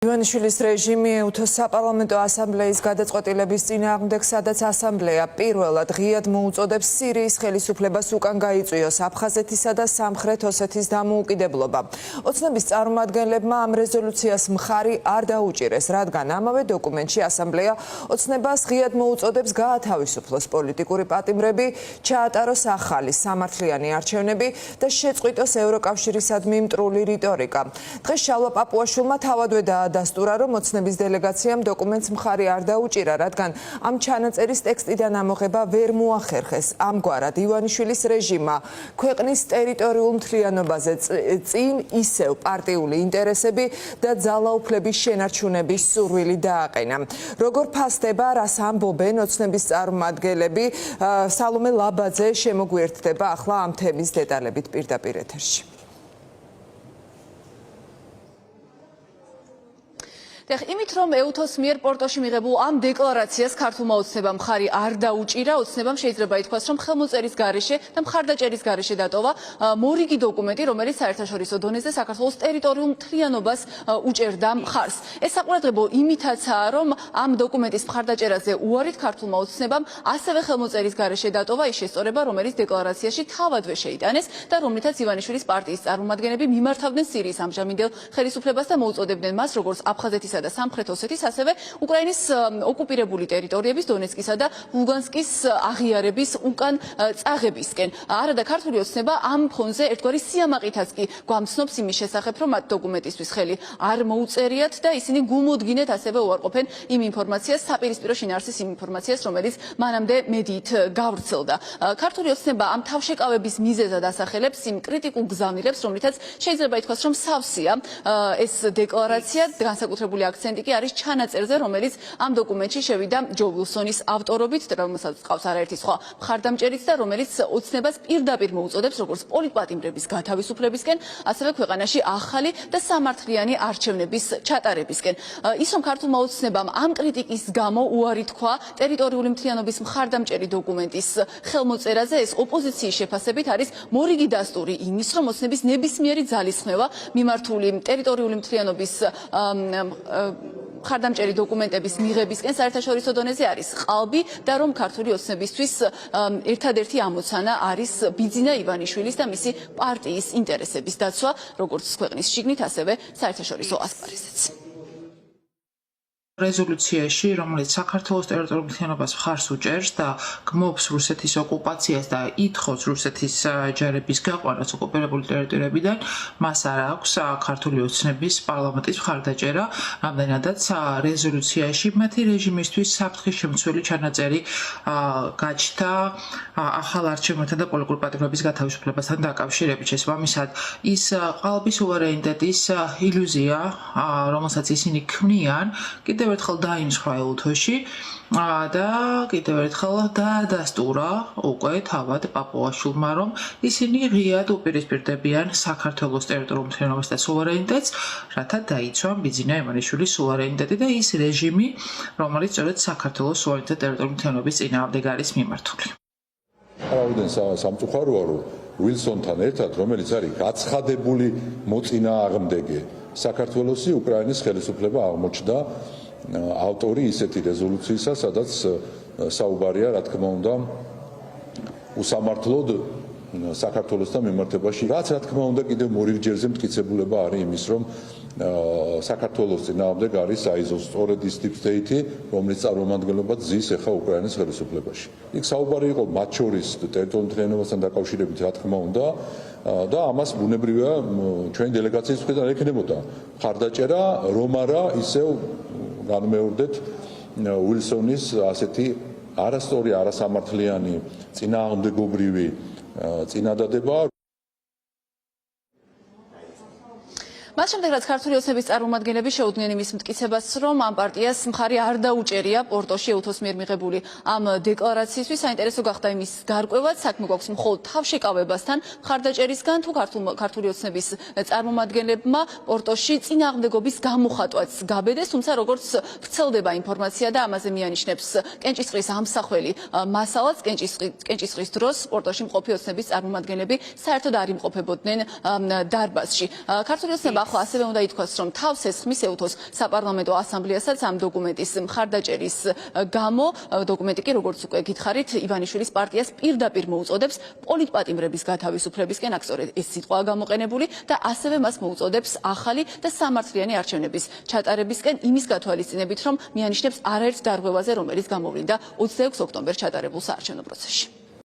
ივანიშვილის რეჟიმი ეუთოს საპარლამენტო ასამბლეის გადაწყვეტილების წინააღმდეგ, სადაც ასამბლეა პირველად ღიად მოუწოდებს სირიის ხელისუფლებას უკან გაიწვიოს აფხაზეთისა და სამხრეთ ოსეთის დამოუკიდებლობა. ოცნების წარმომადგენლებმა ამ რეზოლუციას მხარი არ დაუჭირეს, რადგან ამავე დოკუმენტში ასამბლეა ოცნებას ღიად მოუწოდებს გაათავისუფლოს პოლიტიკური პატიმრები, ჩაატაროს ახალი სამართლიანი არჩევნები და შეწყვიტოს ევროკავშირისადმი მტრული რიტორიკა. დღეს შალვა პაპუაშვილმა თავადვე დასტურა, რომ ოცნების დელეგაციამ დოკუმენტს მხარი არ დაუჭირა, რადგან ამ ჩანაწერის ტექსტიდან ამოღება ვერ მოახერხეს. ამგვარად ივანიშვილის რეჟიმმა ქვეყნის ტერიტორიულ მთლიანობაზე წინ ისევ პარტიული ინტერესები და ძალაუფლების შენარჩუნების სურვილი დააყენა. როგორ ფასდება, რას ამბობენ ოცნების წარმომადგენლები, სალომე ლაბაძე შემოგვიერთდება ახლა ამ თემის დეტალებით პირდაპირ ეთერში. იმით რომ ეუთოს მიერ პორტოში მიღებულ ამ დეკლარაციას ქართულმა ოცნებამ მხარი არ დაუჭირა, ოცნებამ შეიძლება ითქვას, რომ ხელმოწერის გარეშე და მხარდაჭერის გარეშე დატოვა მორიგი დოკუმენტი, რომელიც საერთაშორისო დონეზე საქართველოს ტერიტორიულ მთლიანობას უჭერდა მხარს. ეს საყურადღებო იმითაცაა, რომ ამ დოკუმენტის მხარდაჭერაზე უარით ქართულმა ოცნებამ ასევე ხელმოწერის გარეშე დატოვა ის შესწორება, რომელიც დეკლარაციაში თავადვე შეიტანეს და რომლითაც ივანიშვილის პარტიის წარმომადგენლები მიმართავდნენ სირიის ამჟამინდელ ხელისუფლებას და მოუწოდებდნენ მას როგორც აფხაზეთისა და სამხრეთ ოსეთის, ასევე უკრაინის ოკუპირებული ტერიტორიების დონეცკისა და ლუგანსკის აღიარების უკან წაღებისკენ. არადა ქართული ოცნება ამ ფონზე ერთგვარი სიამაყითაც კი გვამცნობს იმის შესახებ, რომ მათ დოკუმენტისთვის ხელი არ მოუწერიათ და ისინი გულმოდგინედ ასევე უარყოფენ იმ ინფორმაციას, საპირისპირო შინაარსის იმ ინფორმაციას, რომელიც მანამდე მედიით გავრცელდა. ქართული ოცნება ამ თავშეკავების მიზეზად ასახელებს იმ კრიტიკულ გზავნილებს, რომლითაც შეიძლება ითქვას, რომ სავსეა ეს დეკლარაცია, განსაკუთრებული აქცენტი კი არის ჩანაწერზე, რომელიც ამ დოკუმენტში შევიდა ჯო ვილსონის ავტორობით, რომელსაც ყავს არაერთი სხვა მხარდამჭერიც და რომელიც ოცნებას პირდაპირ მოუწოდებს როგორც პოლიტპატიმრების გათავისუფლებისკენ, ასევე ქვეყანაში ახალი და სამართლიანი არჩევნების ჩატარებისკენ. ის რომ ქართულმა ოცნებამ ამ კრიტიკის გამო უარი თქვა ტერიტორიული მთლიანობის მხარდამჭერი დოკუმენტის ხელმოწერაზე, ეს ოპოზიციის შეფასებით არის მორიგი დასტური იმის, რომ ოცნების ნებისმიერი ძალისხმევა მიმართული ტერიტორიული მთლიანობის მხარდამჭერი დოკუმენტების მიღებისკენ საერთაშორისო დონეზე არის ყალბი და რომ ქართული ოცნებისთვის ერთადერთი ამოცანა არის ბიძინა ივანიშვილის და მისი პარტიის ინტერესების დაცვა, როგორც ქვეყნის შიგნით, ასევე საერთაშორისო ასპარეზეც. რეზოლუციაში, რომელიც საქართველოს ტერიტორიულ მთლიანობას მხარს უჭერს და გმობს რუსეთის ოკუპაციას და ითხოვს რუსეთის ჯარების გაყვანას ოკუპირებული ტერიტორიებიდან, მას არ აქვს ქართული ოცნების პარლამენტის მხარდაჭერა, რამდენადაც რეზოლუციაში მათი რეჟიმისთვის საფრთხის შემცველი ჩანაწერი გაჩნდა ახალ არჩევნებთან და პოლიტიკური პატიმრების გათავისუფლებასთან დაკავშირებით. შესაბამისად, ის ყალბი სუვერენიტეტის ილუზია, რომელსაც ისინი ქმნიან, კიდევ ერთხელ დაიმსხვრა ეუთოში და კიდევ ერთხელ დაადასტურა უკვე თავად პაპუაშვილმა, რომ ისინი ღიად უპირისპირდებიან საქართველოს ტერიტორიულ მთლიანობას და სუვერენიტეტს, რათა დაიცვან ბიძინა ივანიშვილის სუვერენიტეტი და ის რეჟიმი, რომელიც სწორედ საქართველოს სუვერენიტეტ ტერიტორიულ მთლიანობის წინააღმდეგ არის მიმართული. არავიდან სამწუხაროა, რომ ვილსონთან ერთად, რომელიც არის გაცხადებული მოწინააღმდეგე საქართველოსი, უკრაინის ხელისუფლება აღმოჩნდა ავტორი ისეთი რეზოლუციისა, სადაც საუბარია, რა თქმა უნდა, უსამართლოდ საქართველოსთან მიმართებაში. რაც რა თქმა უნდა, კიდევ მორიგჯერზე მტკიცებულება არის იმის, რომ საქართველოს წინააღმდეგ არის აიზოს სწორედ ის deep state, რომელიც წარმომადგენლობა ზის ახლა უკრაინის ხელისუფლებაში. იქ საუბარი იყო მათ შორის ტერიტორიულ მთლიანობასთან დაკავშირებით, რა თქმა უნდა, და ამას ბუნებრივია ჩვენი დელეგაციის მხრიდან ექნებოდა მხარდაჭერა, რომ არა ისევ განმეორდეთ ვილსონის ასეთი არასწორი, არასამართლიანი, წინააღმდეგობრივი წინადადება. მას შემდეგ, რაც ქართული ოცნების წარმომადგენლები შეუდგნენ იმის მტკიცებას, რომ ამ პარტიას მხარი არ დაუჭერია პორტოში ეუთოს მიერ მიღებული ამ დეკლარაციისთვის, საინტერესო გახდა იმის გარკვევაც, საქმე გვაქვს მხოლოდ თავშეკავებასთან მხარდაჭერისგან, თუ ქართული ოცნების წარმომადგენლებმა პორტოში წინააღმდეგობის გამოხატვაც გაბედეს, თუმცა როგორც ვრცელდება ინფორმაცია და ამაზე მიანიშნებს კენჭისყრის ამსახველი მასალაც, კენჭისყრის დროს პორტოში მყოფი ოცნების წარმომადგენლები საერთოდ არ იმყოფებოდნენ დარბაზში. ქართული ოცნება ახლა ასევე უნდა ითქვას, რომ თავს ესხმის ეუთოს საპარლამენტო ასამბლეასაც ამ დოკუმენტის მხარდაჭერის გამო. დოკუმენტი კი, როგორც უკვე გითხარით, ივანიშვილის პარტიას პირდაპირ მოუწოდებს პოლიტპატიმრების გათავისუფლებისკენ, აქ სწორედ ეს სიტყვაა გამოყენებული და ასევე მას მოუწოდებს ახალი და სამართლიანი არჩევნების ჩატარებისკენ, იმის გათვალისწინებით, რომ მიანიშნებს არაერთ დარღვევაზე, რომელიც გამოვლინდა 26 ოქტომბერს ჩატარებულ საარჩევნო პროცესში.